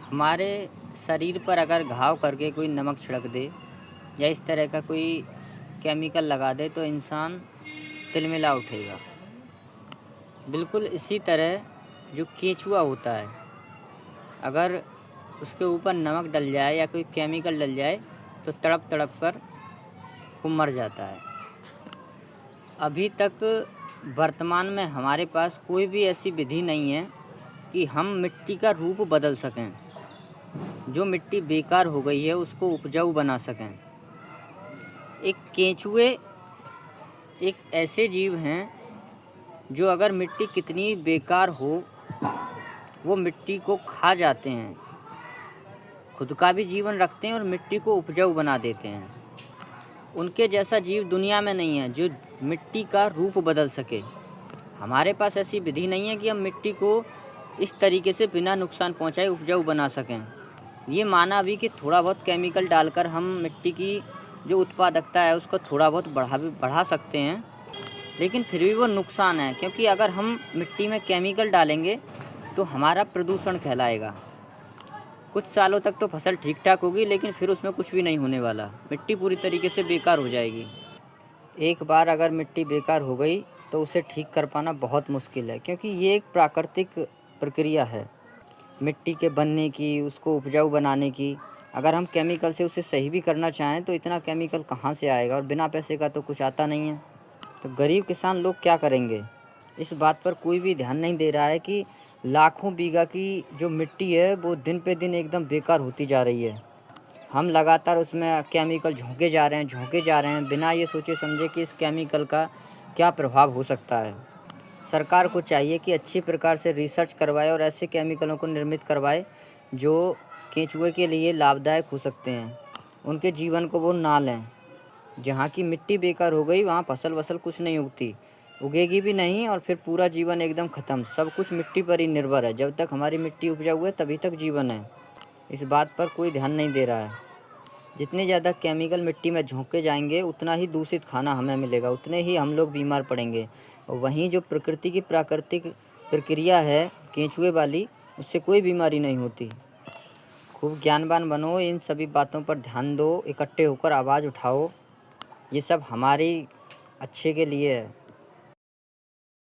हमारे शरीर पर अगर घाव करके कोई नमक छिड़क दे या इस तरह का कोई केमिकल लगा दे तो इंसान तिलमिला उठेगा। बिल्कुल इसी तरह जो केंचुआ होता है, अगर उसके ऊपर नमक डल जाए या कोई केमिकल डल जाए तो तड़प तड़प कर वो मर जाता है। अभी तक वर्तमान में हमारे पास कोई भी ऐसी विधि नहीं है कि हम मिट्टी का रूप बदल सकें, जो मिट्टी बेकार हो गई है उसको उपजाऊ बना सकें। एक केंचुए एक ऐसे जीव हैं जो अगर मिट्टी कितनी बेकार हो वो मिट्टी को खा जाते हैं, खुद का भी जीवन रखते हैं और मिट्टी को उपजाऊ बना देते हैं। उनके जैसा जीव दुनिया में नहीं है जो मिट्टी का रूप बदल सके। हमारे पास ऐसी विधि नहीं है कि हम मिट्टी को इस तरीके से बिना नुकसान पहुंचाए उपजाऊ बना सकें। ये माना भी कि थोड़ा बहुत केमिकल डालकर हम मिट्टी की जो उत्पादकता है उसको थोड़ा बहुत बढ़ा सकते हैं, लेकिन फिर भी वो नुकसान है, क्योंकि अगर हम मिट्टी में केमिकल डालेंगे तो हमारा प्रदूषण कहलाएगा। कुछ सालों तक तो फसल ठीक ठाक होगी, लेकिन फिर उसमें कुछ भी नहीं होने वाला, मिट्टी पूरी तरीके से बेकार हो जाएगी। एक बार अगर मिट्टी बेकार हो गई तो उसे ठीक कर पाना बहुत मुश्किल है, क्योंकि ये एक प्राकृतिक प्रक्रिया है मिट्टी के बनने की, उसको उपजाऊ बनाने की। अगर हम केमिकल से उसे सही भी करना चाहें तो इतना केमिकल कहाँ से आएगा, और बिना पैसे का तो कुछ आता नहीं है। तो गरीब किसान लोग क्या करेंगे, इस बात पर कोई भी ध्यान नहीं दे रहा है कि लाखों बीघा की जो मिट्टी है वो दिन पे दिन एकदम बेकार होती जा रही है। हम लगातार उसमें केमिकल झोंके जा रहे हैं बिना ये सोचे समझे कि इस केमिकल का क्या प्रभाव हो सकता है। सरकार को चाहिए कि अच्छी प्रकार से रिसर्च करवाए और ऐसे केमिकलों को निर्मित करवाए जो केंचुए के लिए लाभदायक हो सकते हैं। उनके जीवन को वो ना लें। जहाँ की मिट्टी बेकार हो गई वहाँ फसल कुछ नहीं उगेगी भी नहीं, और फिर पूरा जीवन एकदम ख़त्म। सब कुछ मिट्टी पर ही निर्भर है। जब तक हमारी मिट्टी उपजाऊ है तभी तक जीवन है। इस बात पर कोई ध्यान नहीं दे रहा है। जितने ज़्यादा केमिकल मिट्टी में झोंके जाएंगे उतना ही दूषित खाना हमें मिलेगा, उतने ही हम लोग बीमार पड़ेंगे। और वहीं जो प्रकृति की प्राकृतिक प्रक्रिया है केंचुए वाली, उससे कोई बीमारी नहीं होती। खूब ज्ञानवान बनो, इन सभी बातों पर ध्यान दो, इकट्ठे होकर आवाज़ उठाओ। ये सब हमारे अच्छे के लिए है।